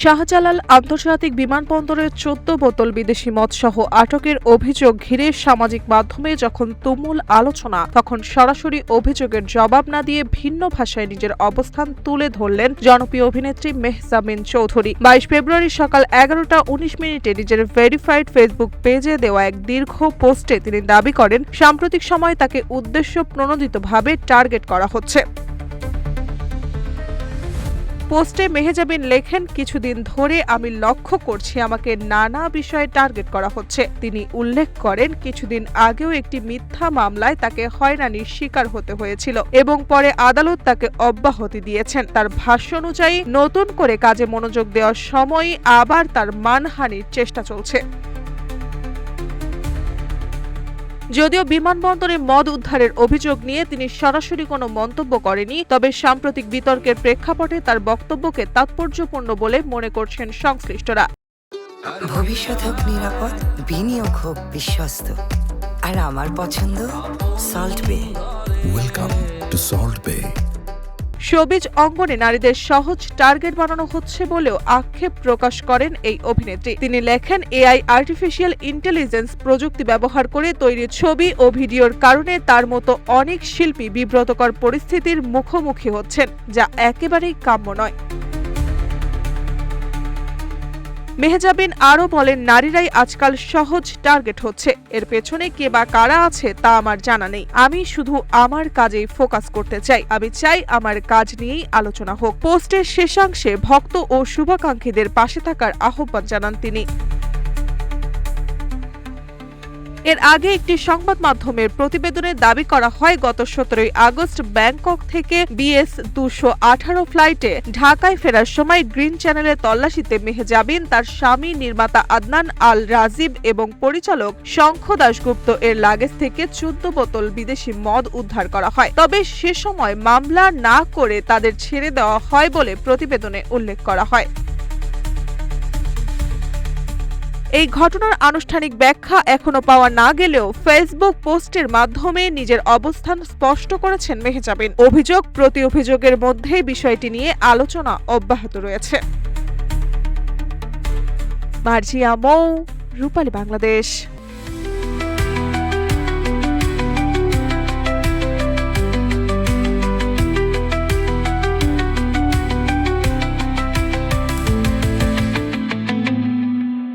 শাহজালাল আন্তর্জাতিক বিমানবন্দরে ১৪ বোতল বিদেশি মদসহ আটকের অভিযোগ ঘিরে সামাজিক মাধ্যমে যখন তুমুল আলোচনা, তখন সরাসরি অভিযোগের জবাব না দিয়ে ভিন্ন ভাষায় নিজের অবস্থান তুলে ধরলেন জনপ্রিয় অভিনেত্রী মেহজাবিন চৌধুরী। ২২ ফেব্রুয়ারি সকাল ১১টা ১৯ মিনিটে নিজের ভেরিফাইড ফেসবুক পেজে দেওয়া এক দীর্ঘ পোস্টে তিনি দাবি করেন, সাম্প্রতিক সময়ে তাকে উদ্দেশ্য প্রণোদিতভাবে টার্গেট করা হচ্ছে। পোস্টে মেহজাবিন লেখেন, কিছুদিন ধরে আমি লক্ষ্য করছি আমাকে নানা বিষয়ে টার্গেট করা হচ্ছে। তিনি উল্লেখ করেন, কিছুদিন আগেও একটি মিথ্যা মামলায় তাকে হয়রানির শিকার হতে হয়েছিল এবং পরে আদালত তাকে অব্যাহতি দিয়েছেন। তার ভাষ্য অনুযায়ী নতুন করে কাজে মনোযোগ দেওয়ার সময়ই আবার তার মানহানির চেষ্টা চলছে। যদিও বিমানবন্দরে মদ উদ্ধারের অভিযোগ নিয়ে তিনি সরাসরি কোনো মন্তব্য করেনি, তবে সাম্প্রতিক বিতর্কের প্রেক্ষাপটে তার বক্তব্যকে তাৎপর্যপূর্ণ বলে মনে করছেন সংশ্লিষ্টরা। ভবিষ্যৎ হোক নিরাপদ, বিনিয়োগ হোক বিশ্বস্ত, আর আমার পছন্দ সল্ট বে। ওয়েলকাম টু সল্ট বে। শোবিজ অঙ্গনে নারীদের সহজ টার্গেট বানানো হচ্ছে বলেও আক্ষেপ প্রকাশ করেন এই অভিনেত্রী। তিনি লেখেন, এআই আর্টিফিশিয়াল ইন্টেলিজেন্স প্রযুক্তি ব্যবহার করে তৈরি ছবি ও ভিডিওর কারণে তার মতো অনেক শিল্পী বিব্রতকর পরিস্থিতির মুখোমুখি হচ্ছেন, যা একেবারেই কাম্য নয়। মেহজাবিন আরও বলেন, নারীরাই আজকাল সহজ টার্গেট হচ্ছে। এর পেছনে কে বা কারা আছে তা আমার জানা নেই। আমি শুধু আমার কাজেই ফোকাস করতে চাই। আমি চাই আমার কাজ নিয়েই আলোচনা হোক। পোস্টের শেষাংশে ভক্ত ও শুভাকাঙ্ক্ষীদের পাশে থাকার আহ্বান জানান তিনি। এর আগে একটি সংবাদ মাধ্যমের প্রতিবেদনে দাবি করা হয়, গত ১৭ আগস্ট ব্যাংকক থেকে BS-218 ফ্লাইটে ঢাকায় ফেরার সময় গ্রিন চ্যানেলের তল্লাশিতে মেহজাবিন, তার স্বামী নির্মাতা আদনান আল রাজীব এবং পরিচালক শঙ্খ দাশগুপ্ত এর লাগেজ থেকে ১৪ বোতল বিদেশি মদ উদ্ধার করা হয়। তবে সে সময় মামলা না করে তাদের ছেড়ে দেওয়া হয় বলে প্রতিবেদনে উল্লেখ করা হয়। এই ঘটনার আনুষ্ঠানিক ব্যাখ্যা এখনো পাওয়া না গেলেও ফেসবুক পোস্টের মাধ্যমে নিজের অবস্থান স্পষ্ট করেছেন মেহজাবিন। অভিযোগ প্রতি অভিযোগের মধ্যে বিষয়টি নিয়ে আলোচনা অব্যাহত রয়েছে। মার্জিয়া মৌ, রূপালী বাংলাদেশ।